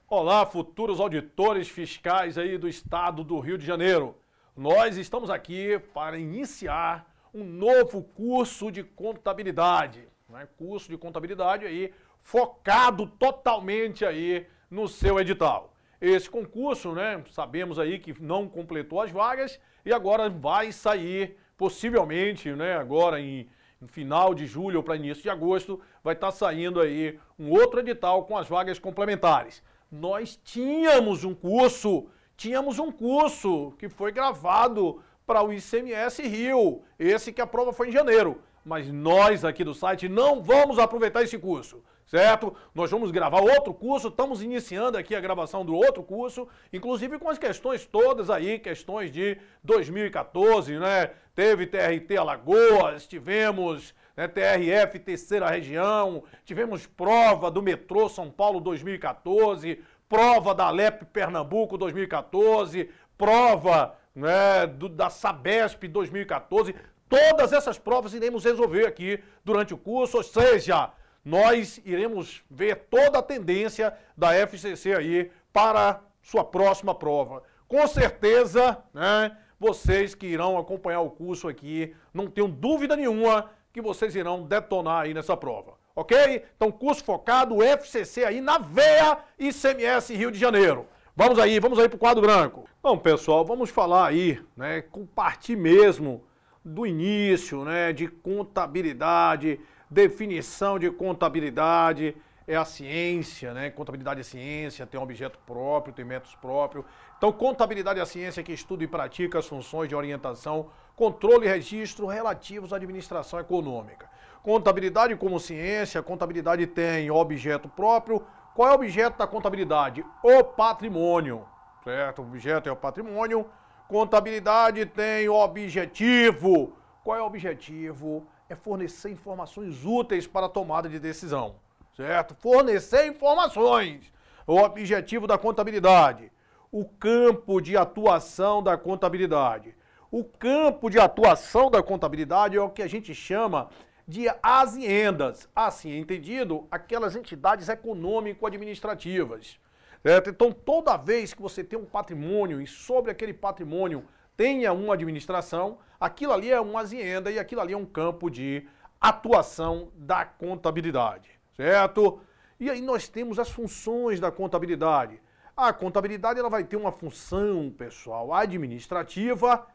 Olá, futuros auditores fiscais aí do estado do Rio de Janeiro. Nós estamos aqui para iniciar um novo curso de contabilidade, né? Curso de contabilidade aí focado totalmente aí no seu edital. Esse concurso, né, sabemos aí que não completou as vagas e agora vai sair, possivelmente, né, agora em final de julho ou para início de agosto, vai estar saindo aí um outro edital com as vagas complementares. Nós tínhamos um curso que foi gravado para o ICMS Rio, esse que a prova foi em janeiro, mas nós aqui do site não vamos aproveitar esse curso, certo? Nós vamos gravar outro curso, estamos iniciando aqui a gravação do outro curso, inclusive com as questões todas aí, questões de 2014, né? Teve TRT Alagoas, tivemos, né, TRF Terceira Região, tivemos prova do metrô São Paulo 2014, prova da Alep Pernambuco 2014, prova, né, da Sabesp 2014, todas essas provas iremos resolver aqui durante o curso, ou seja, nós iremos ver toda a tendência da FCC aí para sua próxima prova. Com certeza, né, vocês que irão acompanhar o curso aqui, não tenham dúvida nenhuma que vocês irão detonar aí nessa prova, ok? Então, curso focado, FCC aí na veia ICMS Rio de Janeiro. Vamos aí para o quadro branco. Então, pessoal, vamos falar aí, né, partir mesmo do início, né, de contabilidade, definição de contabilidade, é a ciência, né? Contabilidade é ciência, tem um objeto próprio, tem métodos próprios. Então, contabilidade é a ciência que estuda e pratica as funções de orientação, controle e registro relativos à administração econômica. Contabilidade como ciência, contabilidade tem objeto próprio. Qual é o objeto da contabilidade? O patrimônio, certo? O objeto é o patrimônio. Contabilidade tem objetivo. Qual é o objetivo? É fornecer informações úteis para a tomada de decisão, certo? Fornecer informações. O objetivo da contabilidade. O campo de atuação da contabilidade. O campo de atuação da contabilidade é o que a gente chama de aziendas. Assim entendido, aquelas entidades econômico-administrativas, certo? Então, toda vez que você tem um patrimônio e sobre aquele patrimônio tenha uma administração, aquilo ali é uma azienda e aquilo ali é um campo de atuação da contabilidade, certo? E aí nós temos as funções da contabilidade. A contabilidade ela vai ter uma função, pessoal, administrativa,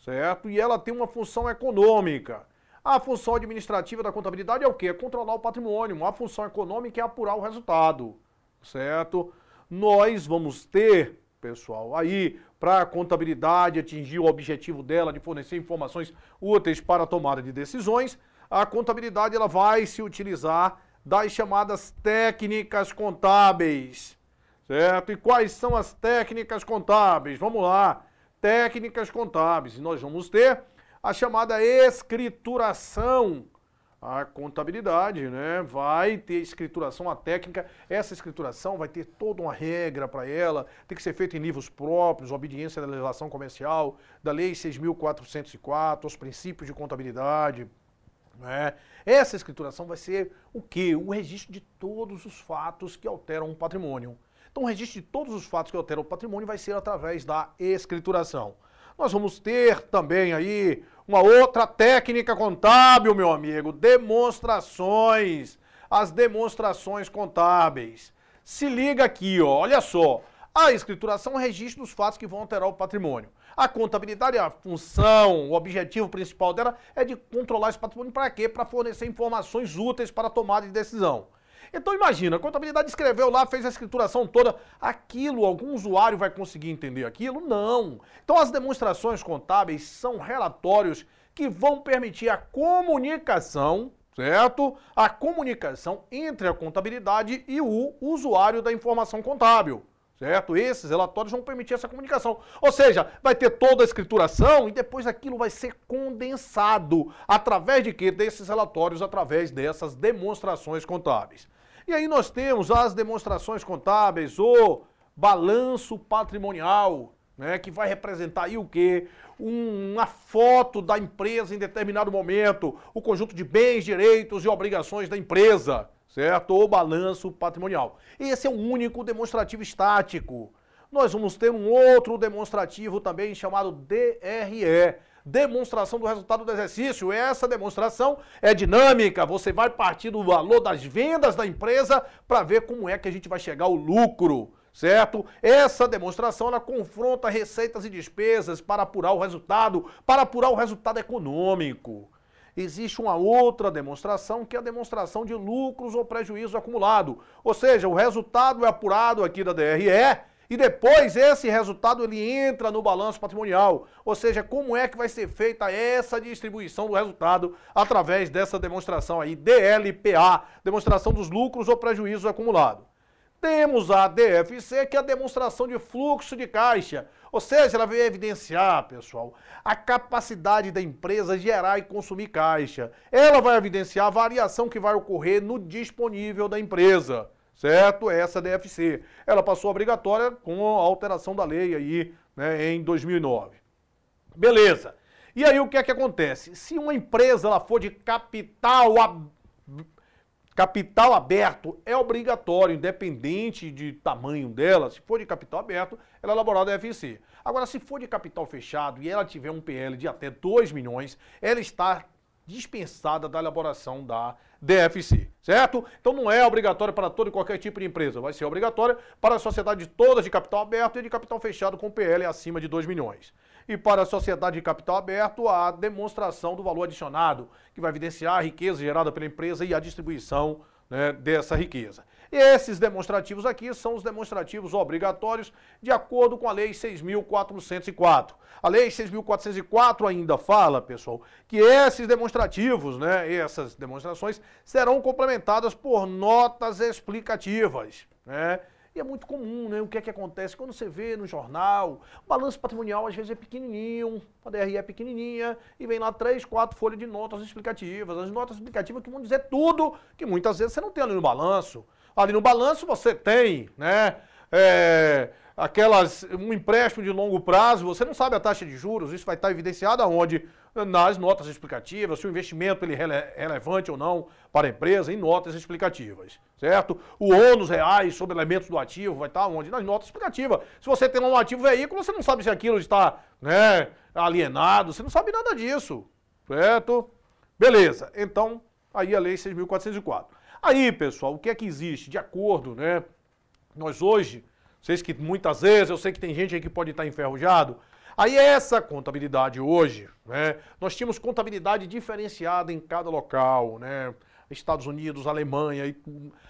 certo? E ela tem uma função econômica. A função administrativa da contabilidade é o quê? É controlar o patrimônio. A função econômica é apurar o resultado, certo? Nós vamos ter, pessoal, aí, para a contabilidade atingir o objetivo dela de fornecer informações úteis para a tomada de decisões, a contabilidade ela vai se utilizar das chamadas técnicas contábeis, certo? E quais são as técnicas contábeis? Vamos lá, técnicas contábeis. Nós vamos ter a chamada escrituração. A contabilidade, né, vai ter escrituração, a técnica, essa escrituração vai ter toda uma regra para ela, tem que ser feita em livros próprios, obediência da legislação comercial, da Lei 6.404, aos princípios de contabilidade, né? Essa escrituração vai ser o quê? O registro de todos os fatos que alteram o patrimônio. Então, o registro de todos os fatos que alteram o patrimônio vai ser através da escrituração. Nós vamos ter também aí uma outra técnica contábil, meu amigo, demonstrações, as demonstrações contábeis. Se liga aqui, ó, olha só, a escrituração é o registro dos fatos que vão alterar o patrimônio. A contabilidade, a função, o objetivo principal dela é de controlar esse patrimônio para quê? Para fornecer informações úteis para a tomada de decisão. Então imagina, a contabilidade escreveu lá, fez a escrituração toda, aquilo, algum usuário vai conseguir entender aquilo? Não. Então as demonstrações contábeis são relatórios que vão permitir a comunicação, certo? A comunicação entre a contabilidade e o usuário da informação contábil, certo? Esses relatórios vão permitir essa comunicação. Ou seja, vai ter toda a escrituração e depois aquilo vai ser condensado. Através de quê? Desses relatórios, através dessas demonstrações contábeis. E aí nós temos as demonstrações contábeis, o balanço patrimonial, né, que vai representar aí o quê? Uma foto da empresa em determinado momento, o conjunto de bens, direitos e obrigações da empresa, certo? Ou balanço patrimonial. Esse é um único demonstrativo estático. Nós vamos ter um outro demonstrativo também chamado DRE, demonstração do resultado do exercício. Essa demonstração é dinâmica, você vai partir do valor das vendas da empresa para ver como é que a gente vai chegar ao lucro, certo? Essa demonstração, ela confronta receitas e despesas para apurar o resultado econômico. Existe uma outra demonstração, que é a demonstração de lucros ou prejuízo acumulado. Ou seja, o resultado é apurado aqui da DRE, e depois esse resultado ele entra no balanço patrimonial, ou seja, como é que vai ser feita essa distribuição do resultado através dessa demonstração aí, DLPA, demonstração dos lucros ou prejuízos acumulados. Temos a DFC, que é a demonstração de fluxo de caixa, ou seja, ela vai evidenciar, pessoal, a capacidade da empresa gerar e consumir caixa. Ela vai evidenciar a variação que vai ocorrer no disponível da empresa. Certo? Essa DFC. Ela passou obrigatória com a alteração da lei aí, né, em 2009. Beleza. E aí o que é que acontece? Se uma empresa ela for de capital aberto, é obrigatório, independente de tamanho dela, se for de capital aberto, ela é elaborada a DFC. Agora, se for de capital fechado e ela tiver um PL de até 2 milhões, ela está dispensada da elaboração da DFC, certo? Então não é obrigatório para todo e qualquer tipo de empresa, vai ser obrigatório para a sociedade toda de capital aberto e de capital fechado com PL acima de 2 milhões. E para a sociedade de capital aberto, a demonstração do valor adicionado, que vai evidenciar a riqueza gerada pela empresa e a distribuição, né, dessa riqueza. E esses demonstrativos aqui são os demonstrativos obrigatórios de acordo com a Lei 6.404. A Lei 6.404 ainda fala, pessoal, que esses demonstrativos, né, essas demonstrações serão complementadas por notas explicativas, né? E é muito comum, né? O que é que acontece? Quando você vê no jornal, o balanço patrimonial às vezes é pequenininho, a DRE é pequenininha, e vem lá 3, 4 folhas de notas explicativas. As notas explicativas que vão dizer tudo que muitas vezes você não tem ali no balanço. Ali no balanço você tem, né, um empréstimo de longo prazo, você não sabe a taxa de juros, isso vai estar evidenciado aonde? Nas notas explicativas, se o investimento ele é relevante ou não para a empresa, em notas explicativas, certo? O ônus reais sobre elementos do ativo vai estar onde? Nas notas explicativas. Se você tem um ativo veículo, você não sabe se aquilo está, né, alienado, você não sabe nada disso, certo? Beleza, então, aí a Lei 6.404. Aí, pessoal, o que é que existe? De acordo, né, nós hoje, vocês que muitas vezes, eu sei que tem gente aí que pode estar enferrujado, aí essa contabilidade hoje, né, nós tínhamos contabilidade diferenciada em cada local, né, Estados Unidos, Alemanha,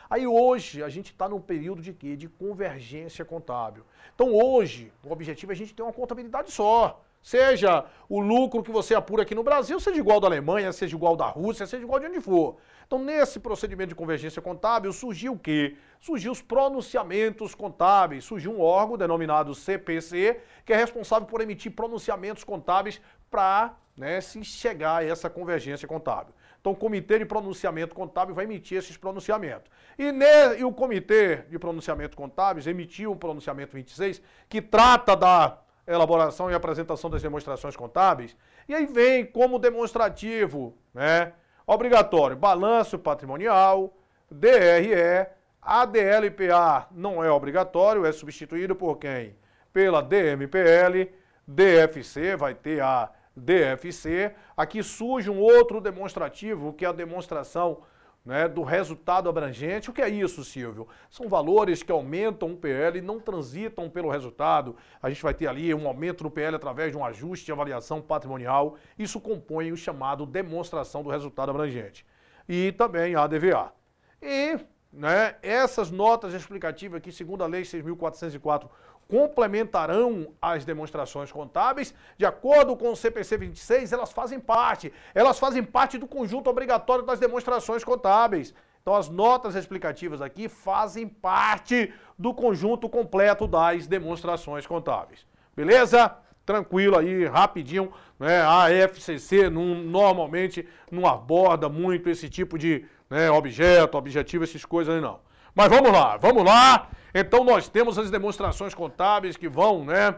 aí hoje a gente está num período de quê? De convergência contábil. Então hoje, o objetivo é a gente ter uma contabilidade só. Seja o lucro que você apura aqui no Brasil, seja igual da Alemanha, seja igual da Rússia, seja igual de onde for. Então, nesse procedimento de convergência contábil, surgiu o quê? Surgiu os pronunciamentos contábeis. Surgiu um órgão denominado CPC, que é responsável por emitir pronunciamentos contábeis para, né, se chegar a essa convergência contábil. Então, o Comitê de Pronunciamento Contábil vai emitir esses pronunciamentos. E o Comitê de Pronunciamento Contábeis emitiu o pronunciamento 26, que trata da elaboração e apresentação das demonstrações contábeis, e aí vem como demonstrativo, né, obrigatório, balanço patrimonial, DRE, ADLPA não é obrigatório, é substituído por quem? Pela DMPL, DFC, vai ter a DFC, aqui surge um outro demonstrativo, que é a demonstração, né, do resultado abrangente. O que é isso, Silvio? São valores que aumentam o PL e não transitam pelo resultado. A gente vai ter ali um aumento no PL através de um ajuste de avaliação patrimonial. Isso compõe o chamado demonstração do resultado abrangente. E também a ADVA. E, né, essas notas explicativas aqui, segundo a Lei 6.404, complementarão as demonstrações contábeis. De acordo com o CPC 26, elas fazem parte do conjunto obrigatório das demonstrações contábeis. Então, as notas explicativas aqui fazem parte do conjunto completo das demonstrações contábeis. Beleza? Tranquilo aí, rapidinho, né? A FCC normalmente não aborda muito esse tipo de, né, objetivo, essas coisas aí não. Mas vamos lá. Então nós temos as demonstrações contábeis que vão, né,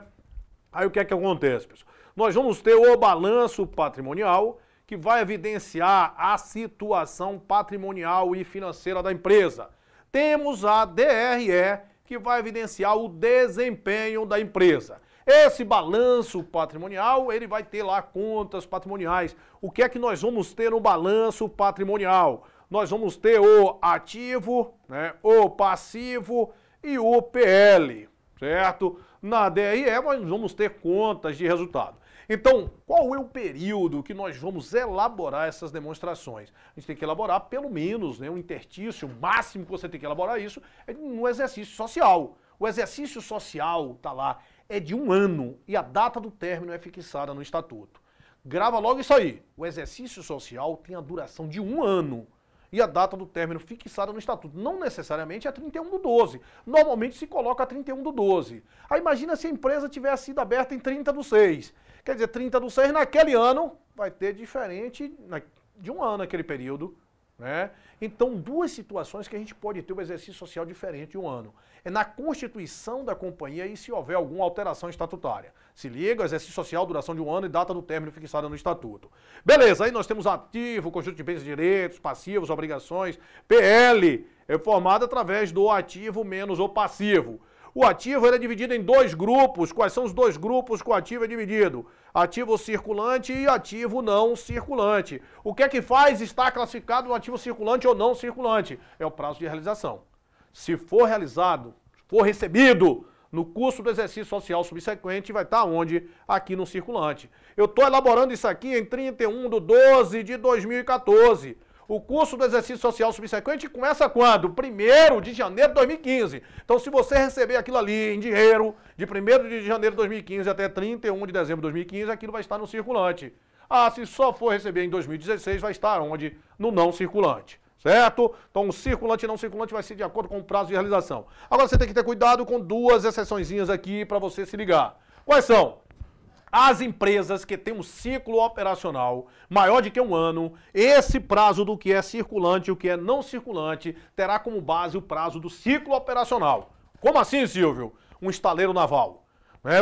Aí o que é que acontece, pessoal? Nós vamos ter o balanço patrimonial, que vai evidenciar a situação patrimonial e financeira da empresa. Temos a DRE, que vai evidenciar o desempenho da empresa. Esse balanço patrimonial, ele vai ter lá contas patrimoniais. O que é que nós vamos ter no balanço patrimonial? Nós vamos ter o ativo, né, o passivo e o PL, certo? Na DRE nós vamos ter contas de resultado. Então, qual é o período que nós vamos elaborar essas demonstrações? A gente tem que elaborar pelo menos, né, um interstício, o máximo que você tem que elaborar isso é no exercício social. O exercício social está lá, é de 1 ano e a data do término é fixada no estatuto. Grava logo isso aí. O exercício social tem a duração de 1 ano. E a data do término fixada no estatuto. Não necessariamente é 31/12. Normalmente se coloca 31/12. Aí imagina se a empresa tivesse sido aberta em 30/6. Quer dizer, 30/6 naquele ano vai ter diferente de 1 ano aquele período, né? Então, 2 situações que a gente pode ter o exercício social diferente de 1 ano. É na constituição da companhia e se houver alguma alteração estatutária. Se liga, exercício social, duração de 1 ano e data do término fixada no estatuto. Beleza, aí nós temos ativo, conjunto de bens e direitos, passivos, obrigações, PL, é formado através do ativo menos o passivo. O ativo ele é dividido em 2 grupos. Quais são os 2 grupos que o ativo é dividido? Ativo circulante e ativo não circulante. O que é que faz estar classificado no ativo circulante ou não circulante? É o prazo de realização. Se for realizado, for recebido no curso do exercício social subsequente, vai estar onde? Aqui no circulante. Eu estou elaborando isso aqui em 31/12 de 2014. O curso do exercício social subsequente começa quando? 1º de janeiro de 2015. Então, se você receber aquilo ali em dinheiro, de 1º de janeiro de 2015 até 31 de dezembro de 2015, aquilo vai estar no circulante. Ah, se só for receber em 2016, vai estar onde? No não circulante. Certo? Então, o circulante e não circulante vai ser de acordo com o prazo de realização. Agora, você tem que ter cuidado com 2 exceçõezinhas aqui para você se ligar. Quais são? As empresas que têm um ciclo operacional maior de que 1 ano, esse prazo do que é circulante e o que é não circulante terá como base o prazo do ciclo operacional. Como assim, Silvio? Um estaleiro naval.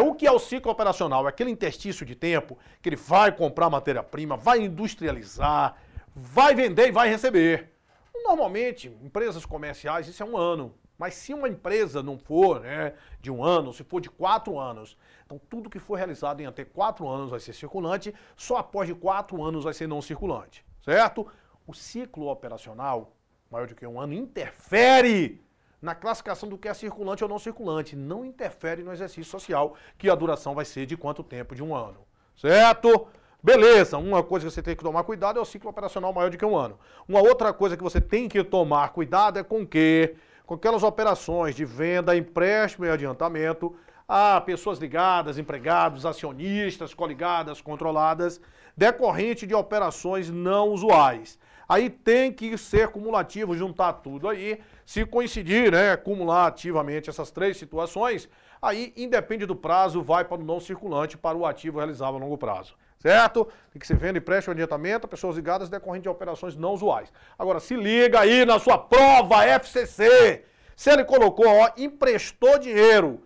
O que é o ciclo operacional? É aquele interstício de tempo que ele vai comprar matéria-prima, vai industrializar, vai vender e vai receber. Normalmente, empresas comerciais, isso é 1 ano. Mas se uma empresa não for, né, de 1 ano, se for de 4 anos, então tudo que for realizado em até 4 anos vai ser circulante, só após de 4 anos vai ser não circulante, certo? O ciclo operacional, maior do que 1 ano, interfere na classificação do que é circulante ou não circulante, não interfere no exercício social, que a duração vai ser de quanto tempo? De 1 ano, certo? Beleza, uma coisa que você tem que tomar cuidado é o ciclo operacional maior do que 1 ano. Uma outra coisa que você tem que tomar cuidado é com o quê? Com aquelas operações de venda, empréstimo e adiantamento a pessoas ligadas, empregados, acionistas, coligadas, controladas, decorrente de operações não usuais. Aí tem que ser cumulativo, juntar tudo aí. Se coincidir, né, cumulativamente essas 3 situações, aí, independe do prazo, vai para o não circulante, para o ativo realizável a longo prazo. Certo? Tem que ser venda, empréstimo, adiantamento a pessoas ligadas decorrente de operações não usuais. Agora, se liga aí na sua prova FCC. Se ele colocou, ó, emprestou dinheiro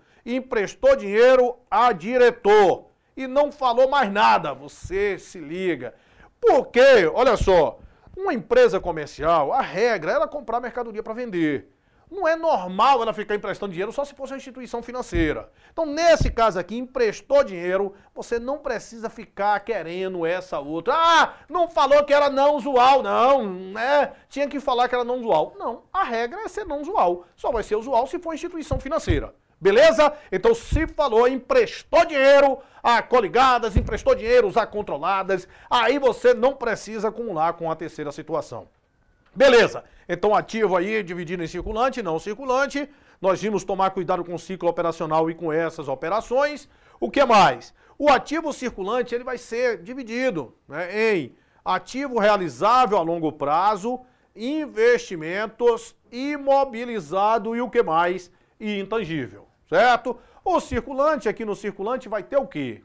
a diretor e não falou mais nada, você se liga. Porque, olha só, uma empresa comercial, a regra é ela comprar mercadoria para vender. Não é normal ela ficar emprestando dinheiro só se fosse uma instituição financeira. Então, nesse caso aqui, emprestou dinheiro, você não precisa ficar querendo essa outra. Ah, não falou que era não usual, não, né? Tinha que falar que era não usual. Não, a regra é ser não usual. Só vai ser usual se for instituição financeira. Beleza? Então, se falou, emprestou dinheiro a coligadas, emprestou dinheiro a controladas, aí você não precisa acumular com a terceira situação. Beleza, então ativo aí dividido em circulante e não circulante, nós vimos tomar cuidado com o ciclo operacional e com essas operações. O que mais? O ativo circulante ele vai ser dividido, né, em ativo realizável a longo prazo, investimentos, imobilizado e o que mais? E intangível, certo? O circulante, aqui no circulante vai ter o quê?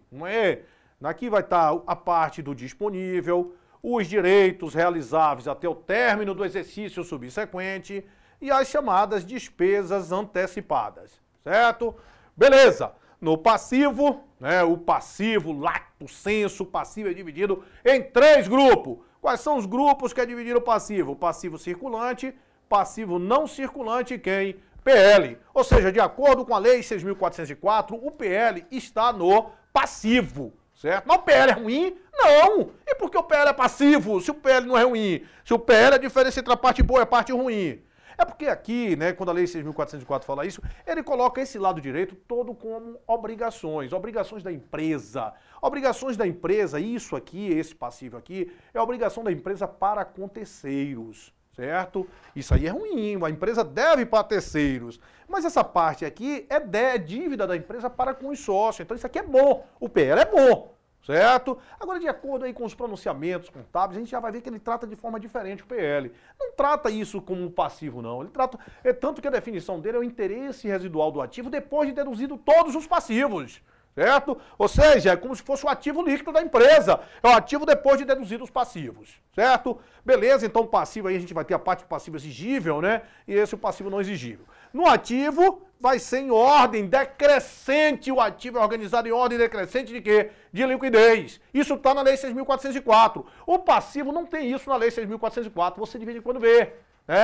Aqui vai estar a parte do disponível, os direitos realizáveis até o término do exercício subsequente e as chamadas despesas antecipadas, certo? Beleza! no passivo, né? O passivo, lato sensu, o passivo é dividido em 3 grupos. Quais são os grupos que é dividido o passivo? O passivo circulante, passivo não circulante, quem? PL. Ou seja, de acordo com a Lei 6.404, o PL está no passivo, certo? Mas o PL é ruim? Não! E por que o PL é passivo, se o PL não é ruim? Se o PL é a diferença entre a parte boa e a parte ruim? É porque aqui, né, quando a Lei 6.404 fala isso, ele coloca esse lado direito todo como obrigações, obrigações da empresa. Obrigações da empresa, isso aqui, esse passivo aqui, é a obrigação da empresa para com terceiros, certo? Isso aí é ruim, a empresa deve para terceiros. Mas essa parte aqui é dívida da empresa para com os sócios, então isso aqui é bom, o PL é bom. Certo? Agora, de acordo aí com os pronunciamentos contábeis, a gente já vai ver que ele trata de forma diferente o PL. Não trata isso como um passivo, não. Ele trata, tanto que a definição dele é o interesse residual do ativo depois de deduzido todos os passivos. Certo? Ou seja, é como se fosse o ativo líquido da empresa. É o ativo depois de deduzido os passivos. Certo? Beleza, então o passivo aí a gente vai ter a parte do passivo exigível, né? E esse é o passivo não exigível. No ativo, vai ser em ordem decrescente. O ativo é organizado em ordem decrescente de quê? De liquidez. Isso está na Lei 6.404. O passivo não tem isso na Lei 6.404. Você de vez em quando vê.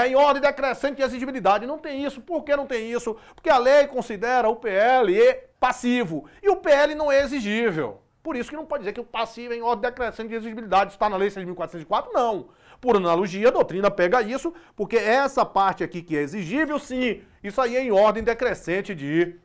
Em ordem decrescente de exigibilidade. Não tem isso. Por que não tem isso? Porque a lei considera o PL passivo. E o PL não é exigível. Por isso que não pode dizer que o passivo é em ordem decrescente de exigibilidade está na Lei 6.404, não. Por analogia, a doutrina pega isso, porque essa parte aqui que é exigível, sim, isso aí é em ordem decrescente de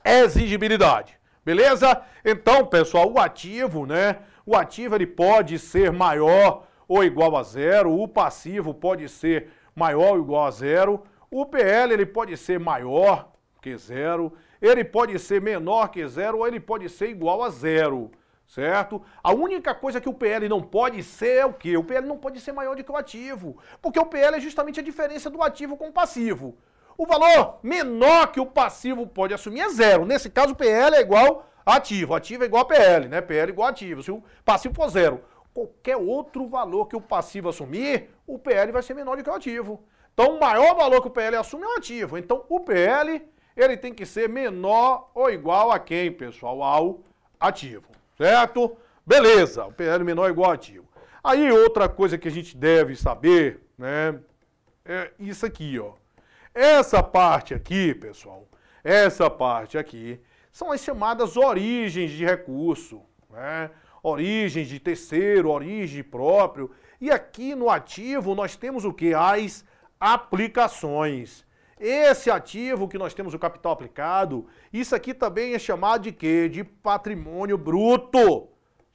exigibilidade. Beleza? Então, pessoal, o ativo, né? O ativo ele pode ser maior ou igual a zero, o passivo pode ser maior ou igual a zero, o PL ele pode ser maior que zero, ele pode ser menor que zero ou ele pode ser igual a zero, certo? A única coisa que o PL não pode ser é o quê? O PL não pode ser maior do que o ativo, porque o PL é justamente a diferença do ativo com o passivo. O valor menor que o passivo pode assumir é zero. Nesse caso, o PL é igual a ativo é igual a PL, né? PL é igual a ativo, se o passivo for zero. Qualquer outro valor que o passivo assumir, o PL vai ser menor do que o ativo. Então, o maior valor que o PL assume é o ativo. Então, o PL, ele tem que ser menor ou igual a quem, pessoal? Ao ativo, certo? Beleza, o PL menor ou igual ao ativo. Aí, outra coisa que a gente deve saber, né, é isso aqui, ó. Essa parte aqui, pessoal, essa parte aqui, são as chamadas origens de recurso, né? Origens de terceiro, origem próprio. E aqui no ativo nós temos o que? As aplicações. Esse ativo que nós temos o capital aplicado, isso aqui também é chamado de quê? De patrimônio bruto.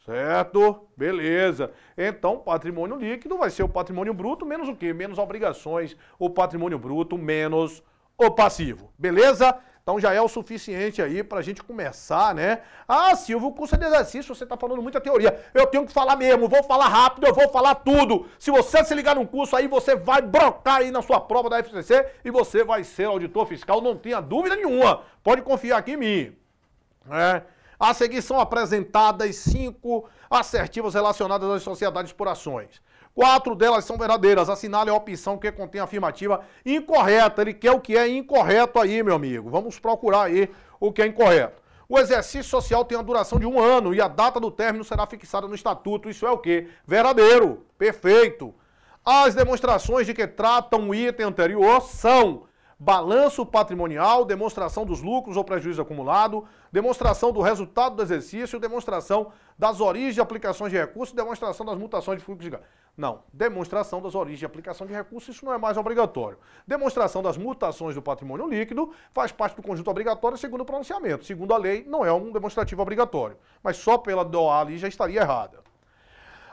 Certo? Beleza. Então, patrimônio líquido vai ser o patrimônio bruto menos o quê? Menos obrigações. O patrimônio bruto menos o passivo. Beleza? Então já é o suficiente aí pra gente começar, né? Ah, Silvio, o curso é de exercício, você tá falando muita teoria. Eu tenho que falar mesmo, vou falar rápido, eu vou falar tudo. Se você se ligar num curso aí, você vai brocar aí na sua prova da FCC e você vai ser auditor fiscal, não tenha dúvida nenhuma. Pode confiar aqui em mim. A seguir são apresentadas 5 assertivas relacionadas às sociedades por ações. 4 delas são verdadeiras. Assinale a opção que contém a afirmativa incorreta. Ele quer o que é incorreto aí, meu amigo. Vamos procurar aí o que é incorreto. O exercício social tem a duração de 1 ano e a data do término será fixada no estatuto. Isso é o quê? Verdadeiro. Perfeito. As demonstrações de que tratam o item anterior são balanço patrimonial, demonstração dos lucros ou prejuízo acumulado, demonstração do resultado do exercício, demonstração das origens de aplicações de recursos, demonstração das mutações de fluxo de gasto. Não, demonstração das origens de aplicação de recursos, isso não é mais obrigatório. Demonstração das mutações do patrimônio líquido faz parte do conjunto obrigatório segundo o pronunciamento. Segundo a lei, não é um demonstrativo obrigatório, mas só pela DOA ali já estaria errada.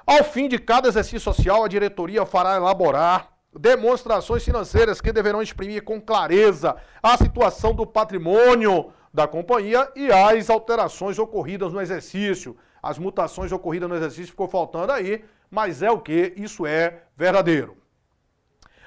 Ao fim de cada exercício social, a diretoria fará elaborar demonstrações financeiras que deverão exprimir com clareza a situação do patrimônio da companhia e as alterações ocorridas no exercício. As mutações ocorridas no exercício ficou faltando aí, mas é o que? Isso é verdadeiro.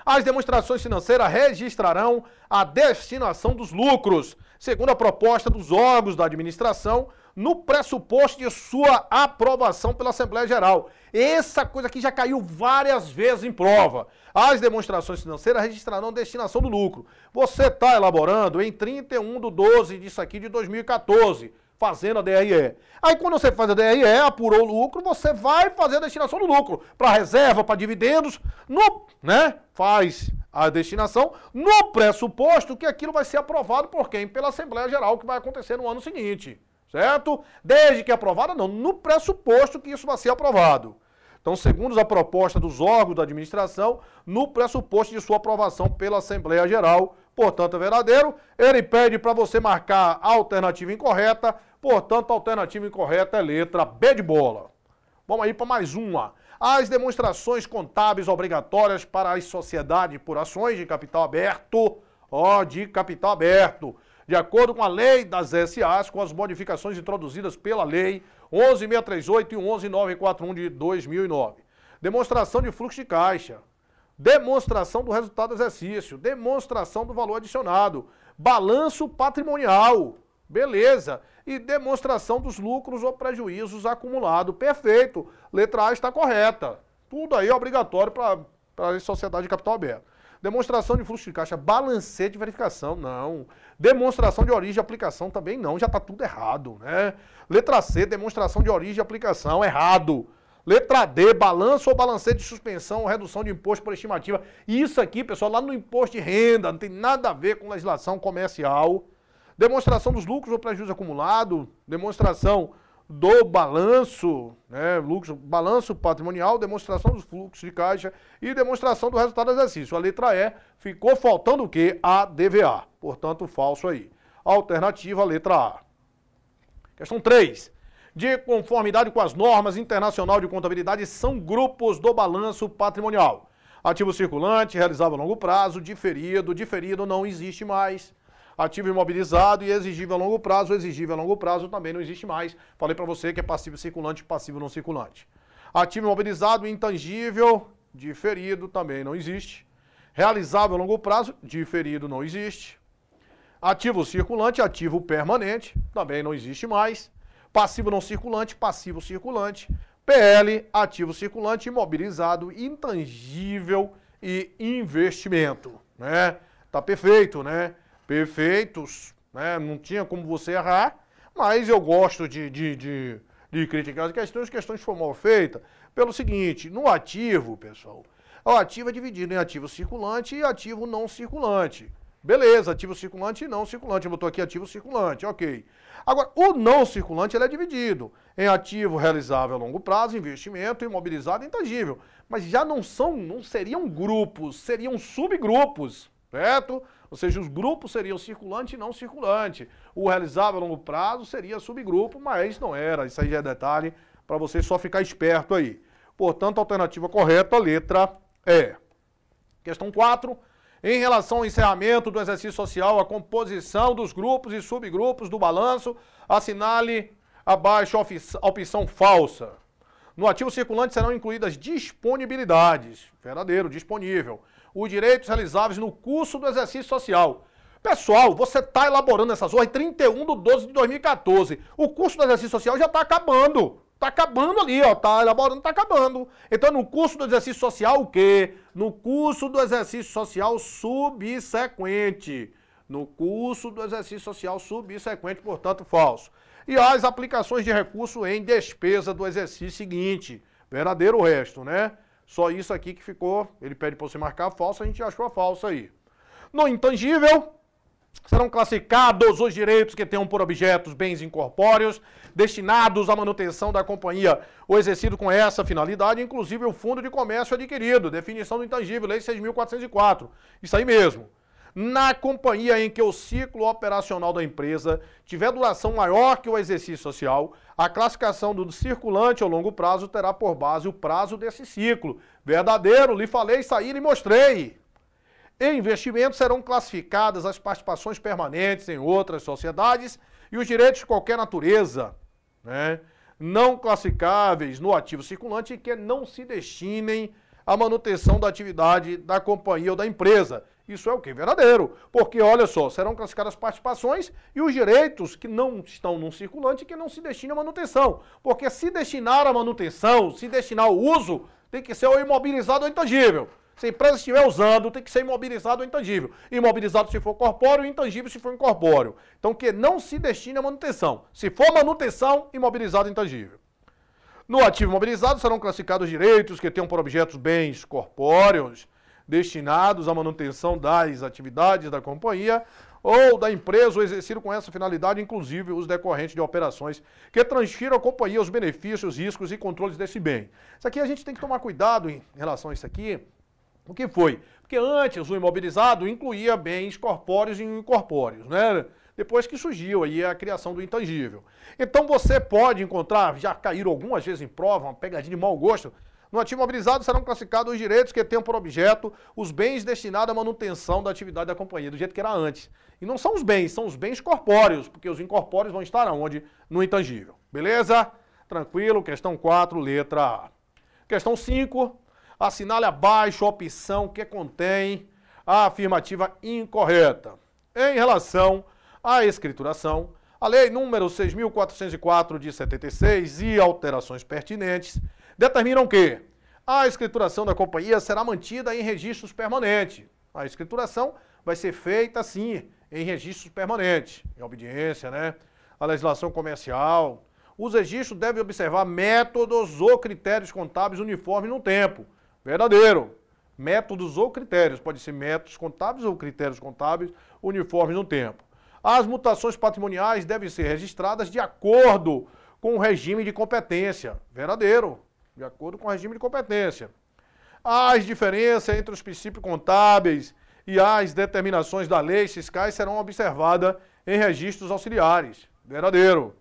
As demonstrações financeiras registrarão a destinação dos lucros, segundo a proposta dos órgãos da administração, no pressuposto de sua aprovação pela Assembleia Geral. Essa coisa aqui já caiu várias vezes em prova. As demonstrações financeiras registrarão destinação do lucro. Você está elaborando em 31/12 disso aqui de 2014, fazendo a DRE. Aí quando você faz a DRE, apurou o lucro, você vai fazer a destinação do lucro para reserva, para dividendos, faz a destinação no pressuposto que aquilo vai ser aprovado por quem? Pela Assembleia Geral, que vai acontecer no ano seguinte, certo? Desde que é aprovada, não, no pressuposto que isso vai ser aprovado. Então, segundo a proposta dos órgãos da administração, no pressuposto de sua aprovação pela Assembleia Geral, portanto, é verdadeiro. Ele pede para você marcar a alternativa incorreta, portanto, a alternativa incorreta é letra B de bola. Vamos aí para mais uma. As demonstrações contábeis obrigatórias para as sociedades por ações de capital aberto, de acordo com a lei das SAs, com as modificações introduzidas pela lei 11.638 e 11.941 de 2009. Demonstração de fluxo de caixa, demonstração do resultado do exercício, demonstração do valor adicionado, balanço patrimonial, beleza, e demonstração dos lucros ou prejuízos acumulados, perfeito, letra A está correta, tudo aí é obrigatório para a sociedade de capital aberto. Demonstração de fluxo de caixa, balancete de verificação, não. Demonstração de origem e aplicação também não, já está tudo errado, né? Letra C, demonstração de origem e aplicação, errado. Letra D, balanço ou balancete de suspensão ou redução de imposto por estimativa. Isso aqui, pessoal, lá no imposto de renda, não tem nada a ver com legislação comercial. Demonstração dos lucros ou prejuízo acumulado, demonstração do balanço, balanço patrimonial, demonstração dos fluxos de caixa e demonstração do resultado do exercício. A letra E, ficou faltando o quê? A DVA. Portanto, falso aí. Alternativa, letra A. Questão 3. De conformidade com as normas internacionais de contabilidade, são grupos do balanço patrimonial. Ativo circulante, realizável a longo prazo, diferido não existe mais. Ativo imobilizado e exigível a longo prazo também não existe mais. Falei para você que é passivo circulante e passivo não circulante. Ativo imobilizado, intangível, diferido também não existe. Realizável a longo prazo, diferido não existe. Ativo circulante, ativo permanente, também não existe mais. Passivo não circulante, passivo circulante. PL, ativo circulante, imobilizado, intangível e investimento, né? Tá perfeito, né? Perfeitos, né? Não tinha como você errar, mas eu gosto de criticar as questões foram mal feitas, pelo seguinte, no ativo, pessoal, o ativo é dividido em ativo circulante e ativo não circulante. Beleza, ativo circulante e não circulante, eu botou aqui ativo circulante, ok. Agora, o não circulante ele é dividido em ativo realizável a longo prazo, investimento, imobilizado e intangível, mas já não seriam grupos, seriam subgrupos, certo? Ou seja, os grupos seriam circulante e não circulante. O realizável a longo prazo seria subgrupo, mas não era. Isso aí já é detalhe para você só ficar esperto aí. Portanto, a alternativa correta, letra E. Questão 4. Em relação ao encerramento do exercício social, a composição dos grupos e subgrupos do balanço, assinale abaixo a opção falsa. No ativo circulante serão incluídas disponibilidades, verdadeiro, disponível, os direitos realizáveis no curso do exercício social. Pessoal, você está elaborando essas horas em 31/12 de 2014. O curso do exercício social já está acabando. Está acabando ali, ó. Está elaborando, está acabando. Então, no curso do exercício social, o quê? No curso do exercício social subsequente. No curso do exercício social subsequente, portanto, falso. E as aplicações de recurso em despesa do exercício seguinte. Verdadeiro o resto, né? Só isso aqui que ficou, ele pede para você marcar a falsa, a gente achou a falsa aí. No intangível, serão classificados os direitos que tenham por objetos bens incorpóreos, destinados à manutenção da companhia ou exercido com essa finalidade, inclusive o fundo de comércio adquirido, definição do intangível, lei 6.404, isso aí mesmo. Na companhia em que o ciclo operacional da empresa tiver duração maior que o exercício social, a classificação do circulante ao longo prazo terá por base o prazo desse ciclo. Verdadeiro, lhe falei isso aí, lhe mostrei. Em investimentos serão classificadas as participações permanentes em outras sociedades e os direitos de qualquer natureza, né, não classificáveis no ativo circulante que não se destinem à manutenção da atividade da companhia ou da empresa. Isso é o quê? Verdadeiro. Porque, olha só, serão classificadas as participações e os direitos que não estão num circulante e que não se destinam à manutenção. Porque se destinar à manutenção, se destinar ao uso, tem que ser ou imobilizado ou intangível. Se a empresa estiver usando, tem que ser imobilizado ou intangível. Imobilizado se for corpóreo e intangível se for incorpóreo. Então, que não se destine à manutenção. Se for manutenção, imobilizado ou intangível. No ativo imobilizado serão classificados direitos que tenham por objetos bens corpóreos destinados à manutenção das atividades da companhia ou da empresa ou exercido com essa finalidade, inclusive os decorrentes de operações que transfiram à companhia os benefícios, riscos e controles desse bem. Isso aqui a gente tem que tomar cuidado em relação a isso aqui. O que foi? Porque antes o imobilizado incluía bens corpóreos e incorpóreos, né? Depois que surgiu aí a criação do intangível. Então você pode encontrar, já caíram algumas vezes em prova, uma pegadinha de mau gosto. No ativo imobilizado serão classificados os direitos que tenham por objeto os bens destinados à manutenção da atividade da companhia, do jeito que era antes. E não são os bens corpóreos, porque os incorpóreos vão estar aonde? No intangível. Beleza? Tranquilo, questão 4, letra A. Questão 5, assinale abaixo a opção que contém a afirmativa incorreta. Em relação à escrituração, a lei número 6.404 de 76 e alterações pertinentes determinam que a escrituração da companhia será mantida em registros permanentes. A escrituração vai ser feita, sim, em registros permanentes, em obediência, né? A legislação comercial. Os registros devem observar métodos ou critérios contábeis uniformes no tempo. Verdadeiro. Métodos ou critérios. Pode ser métodos contábeis ou critérios contábeis uniformes no tempo. As mutações patrimoniais devem ser registradas de acordo com o regime de competência. Verdadeiro. De acordo com o regime de competência. As diferenças entre os princípios contábeis e as determinações da lei fiscais serão observadas em registros auxiliares. Verdadeiro.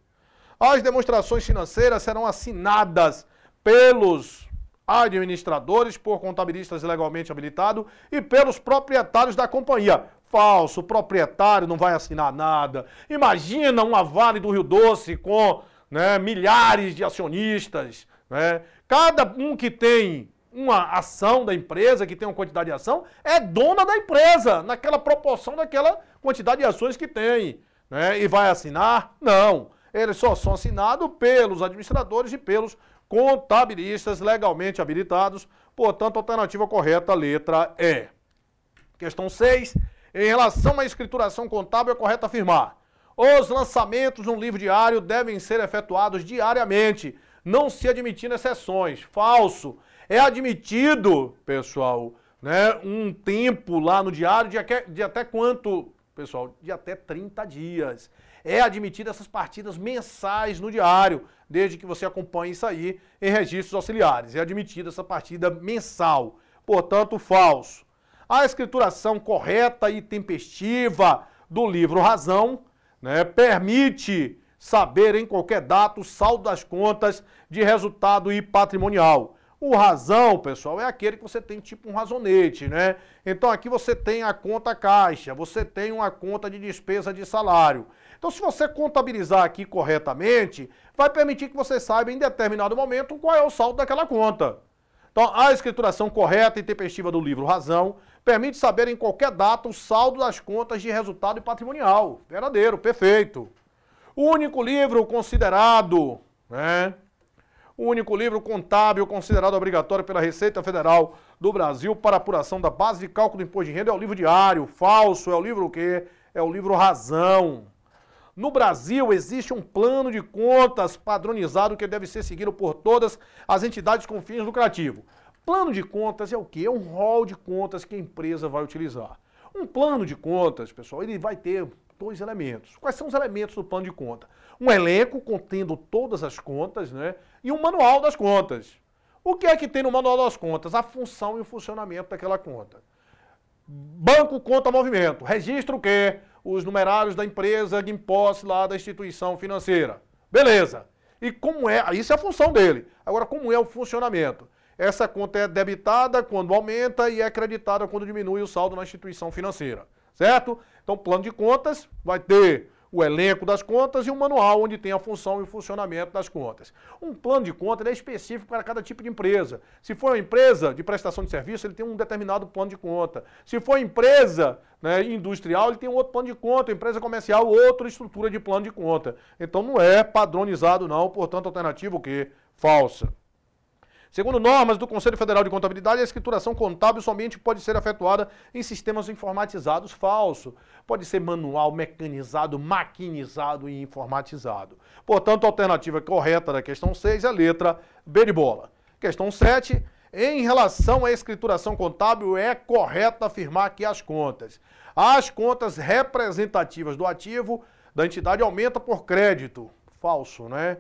As demonstrações financeiras serão assinadas pelos administradores, por contabilistas legalmente habilitados e pelos proprietários da companhia. Falso, o proprietário não vai assinar nada. Imagina uma Vale do Rio Doce com, né, milhares de acionistas, né? Cada um que tem uma ação da empresa, que tem uma quantidade de ação, é dona da empresa, naquela proporção daquela quantidade de ações que tem, né? E vai assinar? Não. Eles só são assinados pelos administradores e pelos contabilistas legalmente habilitados. Portanto, a alternativa correta, letra E. Questão 6. Em relação à escrituração contábil, é correto afirmar: os lançamentos no livro diário devem ser efetuados diariamente, não se admitindo exceções. Falso. É admitido, pessoal, né, um tempo lá no diário de até quanto, pessoal? De até 30 dias. É admitido essas partidas mensais no diário, desde que você acompanhe isso aí em registros auxiliares. É admitida essa partida mensal. Portanto, falso. A escrituração correta e tempestiva do livro Razão, né, permite saber em qualquer data o saldo das contas de resultado e patrimonial. O Razão, pessoal, é aquele que você tem tipo um razonete, né? Então aqui você tem a conta caixa, você tem uma conta de despesa de salário. Então se você contabilizar aqui corretamente, vai permitir que você saiba em determinado momento qual é o saldo daquela conta. Então a escrituração correta e tempestiva do livro Razão permite saber em qualquer data o saldo das contas de resultado e patrimonial. Verdadeiro, perfeito. O único livro considerado, né? O único livro contábil considerado obrigatório pela Receita Federal do Brasil para apuração da base de cálculo do imposto de renda é o livro diário. Falso. É o livro o quê? É o livro Razão. No Brasil existe um plano de contas padronizado que deve ser seguido por todas as entidades com fins lucrativos. Plano de contas é o quê? É um rol de contas que a empresa vai utilizar. Um plano de contas, pessoal, ele vai ter dois elementos. Quais são os elementos do plano de conta? Um elenco contendo todas as contas, né? E um manual das contas. O que é que tem no manual das contas? A função e o funcionamento daquela conta. Banco, conta, movimento. Registra o quê? Os numerários da empresa de impostos lá da instituição financeira. Beleza. E como é? Isso é a função dele. Agora, como é o funcionamento? Essa conta é debitada quando aumenta e é creditada quando diminui o saldo na instituição financeira. Certo? Então, plano de contas vai ter o elenco das contas e um manual onde tem a função e o funcionamento das contas. Um plano de conta é específico para cada tipo de empresa. Se for uma empresa de prestação de serviço, ele tem um determinado plano de conta. Se for empresa, né, industrial, ele tem um outro plano de conta. Empresa comercial, outra estrutura de plano de conta. Então não é padronizado não, portanto, alternativa o quê? Falsa. Segundo normas do Conselho Federal de Contabilidade, a escrituração contábil somente pode ser efetuada em sistemas informatizados. Falso. Pode ser manual, mecanizado, maquinizado e informatizado. Portanto, a alternativa correta da questão 6 é a letra B de bola. Questão 7. Em relação à escrituração contábil, é correto afirmar que as contas representativas do ativo da entidade aumentam por crédito. Falso, né?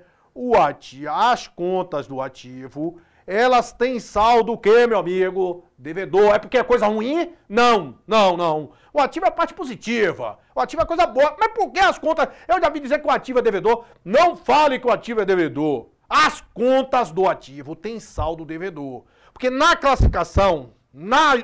As contas do ativo, elas têm saldo o quê, meu amigo? Devedor. É porque é coisa ruim? Não. O ativo é a parte positiva. O ativo é coisa boa. Mas por que as contas? Eu já vi dizer que o ativo é devedor. Não fale que o ativo é devedor. As contas do ativo têm saldo devedor. Porque na classificação,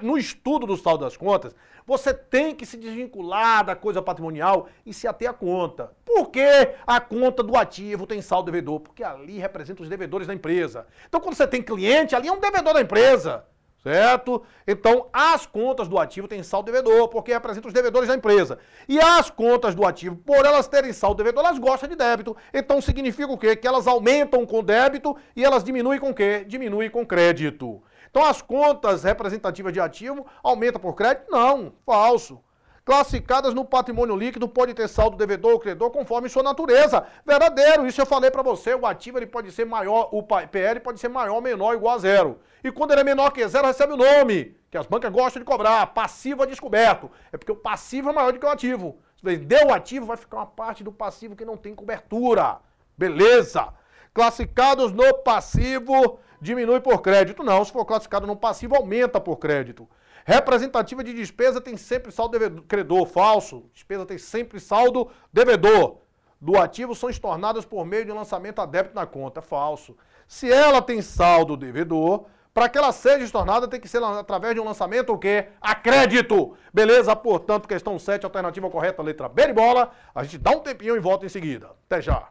no estudo do saldo das contas, você tem que se desvincular da coisa patrimonial e se ater à conta. Por que a conta do ativo tem saldo devedor? Porque ali representa os devedores da empresa. Então, quando você tem cliente, ali é um devedor da empresa, certo? Então, as contas do ativo têm saldo devedor, porque representam os devedores da empresa. E as contas do ativo, por elas terem saldo devedor, elas gostam de débito. Então, significa o quê? Que elas aumentam com débito e elas diminuem com o quê? Diminuem com crédito. Então, as contas representativas de ativo aumentam por crédito? Não, falso. Classificadas no patrimônio líquido, pode ter saldo devedor ou credor conforme sua natureza. Verdadeiro, isso eu falei para você, o ativo ele pode ser maior, o PL pode ser maior, menor, igual a zero. E quando ele é menor que zero, recebe o nome, que as bancas gostam de cobrar, passivo a descoberto. É porque o passivo é maior do que o ativo. Se vendeu o ativo, vai ficar uma parte do passivo que não tem cobertura. Beleza. Classificados no passivo, diminui por crédito. Não, se for classificado no passivo, aumenta por crédito. Representativa de despesa tem sempre saldo credor. Falso. Despesa tem sempre saldo devedor. Do ativo são estornadas por meio de lançamento a débito na conta. Falso. Se ela tem saldo devedor, para que ela seja estornada tem que ser através de um lançamento o quê? A crédito. Beleza? Portanto, questão 7, alternativa correta, letra B de bola. A gente dá um tempinho e volta em seguida. Até já.